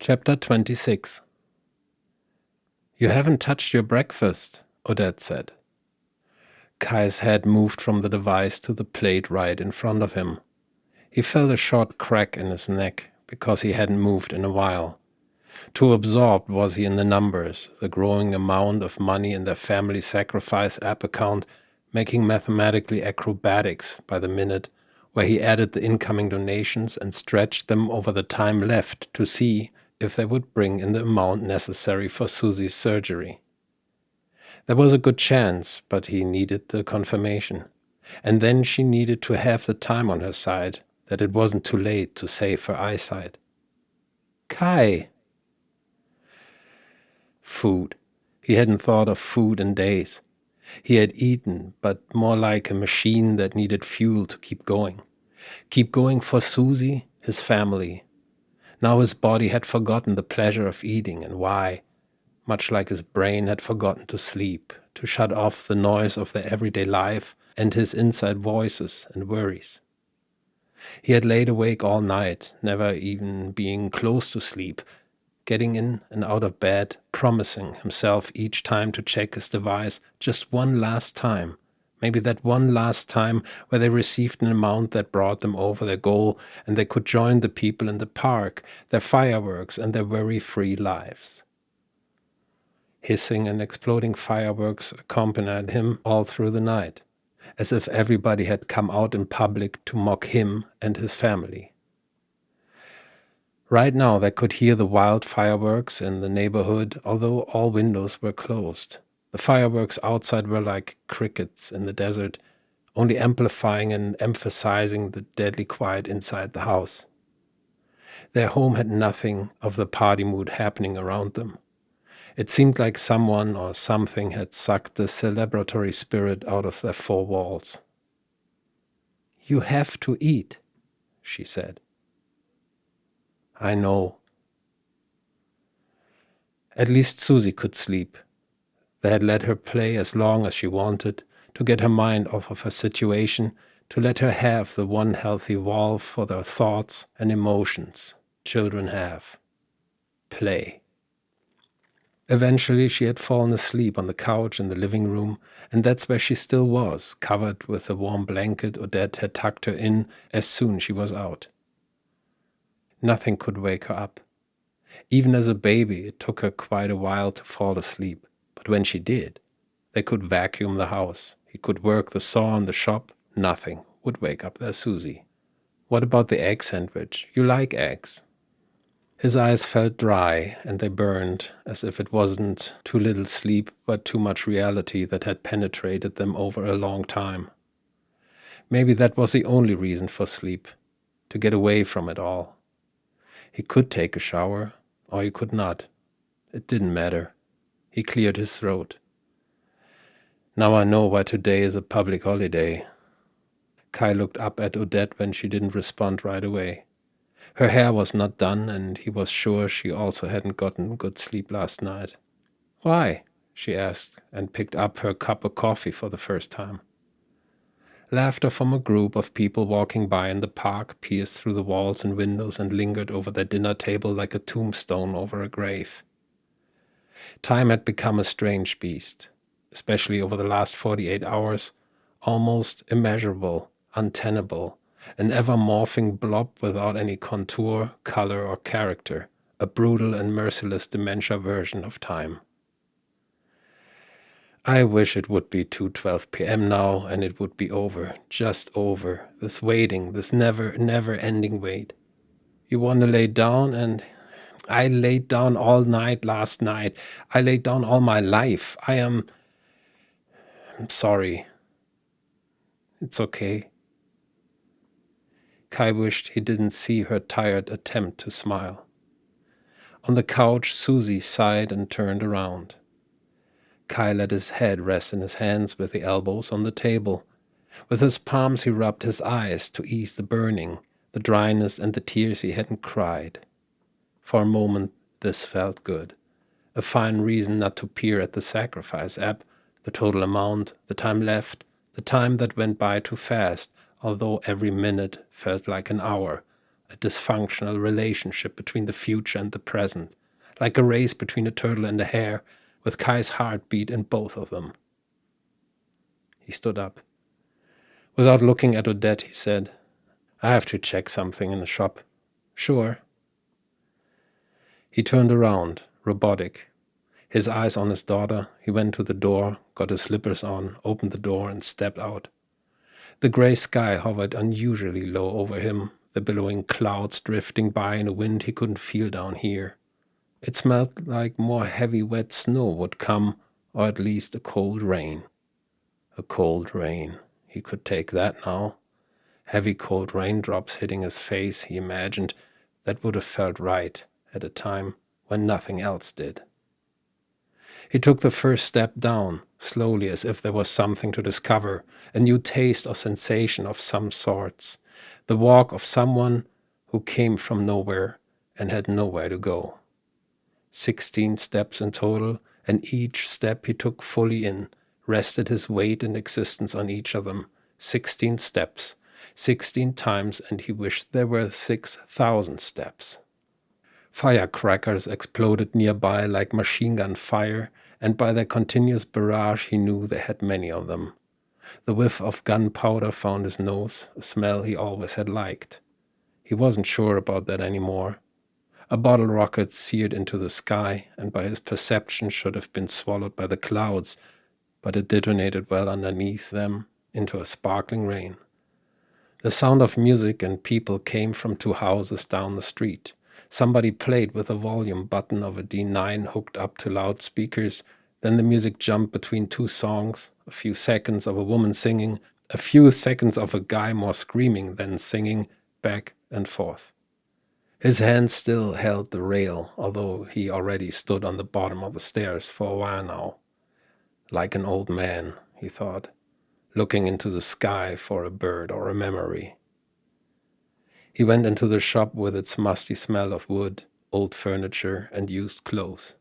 Chapter 26. "You haven't touched your breakfast," Odette said. Kai's head moved from the device to the plate right in front of him. He felt a short crack in his neck because he hadn't moved in a while. Too absorbed was he in the numbers, the growing amount of money in their family sacrifice app account, making mathematically acrobatics by the minute, where he added the incoming donations and stretched them over the time left to see if they would bring in the amount necessary for Susie's surgery. There was a good chance, but he needed the confirmation. And then she needed to have the time on her side, that it wasn't too late to save her eyesight. Kai! Food. He hadn't thought of food in days. He had eaten, but more like a machine that needed fuel to keep going. Keep going for Susie, his family. Now his body had forgotten the pleasure of eating and why, much like his brain had forgotten to sleep, to shut off the noise of their everyday life and his inside voices and worries. He had laid awake all night, never even being close to sleep, getting in and out of bed, promising himself each time to check his device just one last time, maybe that one last time where they received an amount that brought them over their goal and they could join the people in the park, their fireworks and their worry-free lives. Hissing and exploding fireworks accompanied him all through the night, as if everybody had come out in public to mock him and his family. Right now they could hear the wild fireworks in the neighborhood, although all windows were closed. The fireworks outside were like crickets in the desert, only amplifying and emphasizing the deadly quiet inside the house. Their home had nothing of the party mood happening around them. It seemed like someone or something had sucked the celebratory spirit out of their four walls. "You have to eat," she said. "I know." At least Susie could sleep. They had let her play as long as she wanted, to get her mind off of her situation, to let her have the one healthy valve for their thoughts and emotions children have. Play. Eventually she had fallen asleep on the couch in the living room, and that's where she still was, covered with the warm blanket Odette had tucked her in as soon she was out. Nothing could wake her up. Even as a baby, it took her quite a while to fall asleep, but when she did, they could vacuum the house, he could work the saw in the shop, nothing would wake up their Susie. "What about the egg sandwich? You like eggs?" His eyes felt dry, and they burned, as if it wasn't too little sleep, but too much reality that had penetrated them over a long time. Maybe that was the only reason for sleep, to get away from it all. He could take a shower, or he could not. It didn't matter. He cleared his throat. "Now I know why today is a public holiday." Kai looked up at Odette when she didn't respond right away. Her hair was not done, and he was sure she also hadn't gotten good sleep last night. "Why?" she asked, and picked up her cup of coffee for the first time. Laughter from a group of people walking by in the park pierced through the walls and windows and lingered over their dinner table like a tombstone over a grave. Time had become a strange beast, especially over the last 48 hours, almost immeasurable, untenable, an ever-morphing blob without any contour, color, or character, a brutal and merciless dementia version of time. "I wish it would be 2:12 p.m. now, and it would be over, just over, this waiting, this never-ending wait. You want to lay down, and I laid down all night last night. I laid down all my life. I'm sorry." "It's okay." Kai wished he didn't see her tired attempt to smile. On the couch, Susie sighed and turned around. Kai let his head rest in his hands with the elbows on the table. With his palms he rubbed his eyes to ease the burning, the dryness and the tears he hadn't cried. For a moment this felt good. A fine reason not to peer at the sacrifice app, the total amount, the time left, the time that went by too fast, although every minute felt like an hour, a dysfunctional relationship between the future and the present, like a race between a turtle and a hare, with Kai's heartbeat in both of them. He stood up. Without looking at Odette, he said, "I have to check something in the shop." "Sure." He turned around, robotic. His eyes on his daughter, he went to the door, got his slippers on, opened the door, and stepped out. The gray sky hovered unusually low over him, the billowing clouds drifting by in a wind he couldn't feel down here. It smelled like more heavy wet snow would come, or at least a cold rain. A cold rain. He could take that now. Heavy cold raindrops hitting his face, he imagined. That would have felt right at a time when nothing else did. He took the first step down, slowly, as if there was something to discover, a new taste or sensation of some sorts, the walk of someone who came from nowhere and had nowhere to go. 16 steps in total, and each step he took fully in, rested his weight and existence on each of them. 16 steps, 16 times, and he wished there were 6,000 steps. Firecrackers exploded nearby like machine gun fire, and by their continuous barrage he knew they had many of them. The whiff of gunpowder found his nose, a smell he always had liked. He wasn't sure about that anymore. A bottle rocket seared into the sky, and by his perception should have been swallowed by the clouds, but it detonated well underneath them into a sparkling rain. The sound of music and people came from 2 houses down the street. Somebody played with the volume button of a D9 hooked up to loudspeakers. Then the music jumped between 2 songs, a few seconds of a woman singing, a few seconds of a guy more screaming than singing, back and forth. His hand still held the rail, although he already stood on the bottom of the stairs for a while now. Like an old man, he thought, looking into the sky for a bird or a memory. He went into the shop with its musty smell of wood, old furniture, and used clothes.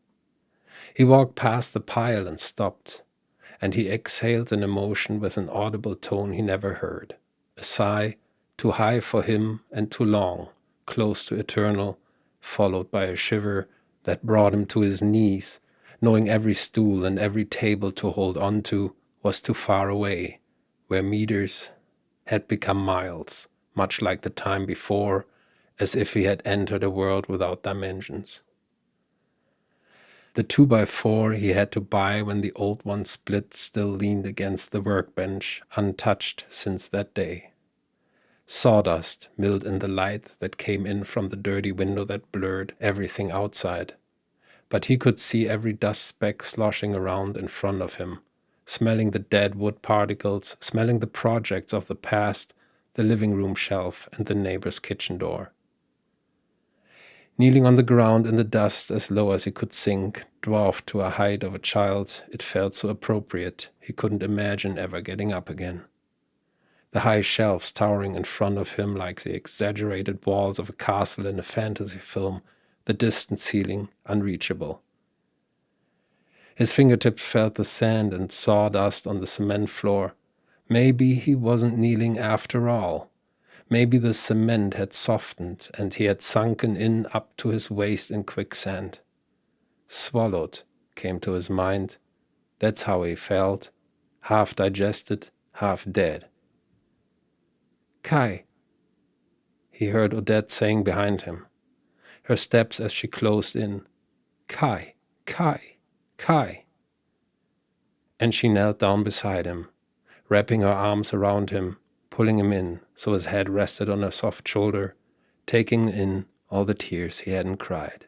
He walked past the pile and stopped, and he exhaled an emotion with an audible tone he never heard, a sigh, too high for him and too long, close to eternal, followed by a shiver that brought him to his knees, knowing every stool and every table to hold on to was too far away, where meters had become miles, much like the time before, as if he had entered a world without dimensions. The 2x4 he had to buy when the old one split still leaned against the workbench, untouched since that day. Sawdust milled in the light that came in from the dirty window that blurred everything outside. But he could see every dust speck sloshing around in front of him, smelling the dead wood particles, smelling the projects of the past, the living room shelf, and the neighbor's kitchen door. Kneeling on the ground in the dust as low as he could sink, dwarfed to a height of a child, it felt so appropriate he couldn't imagine ever getting up again. The high shelves towering in front of him like the exaggerated walls of a castle in a fantasy film, the distant ceiling unreachable. His fingertips felt the sand and sawdust on the cement floor. Maybe he wasn't kneeling after all. Maybe the cement had softened and he had sunken in up to his waist in quicksand. Swallowed, came to his mind. That's how he felt, half digested, half dead. "Kai," he heard Odette saying behind him, her steps as she closed in. "Kai, Kai, Kai." And she knelt down beside him, wrapping her arms around him, pulling him in so his head rested on her soft shoulder, taking in all the tears he hadn't cried.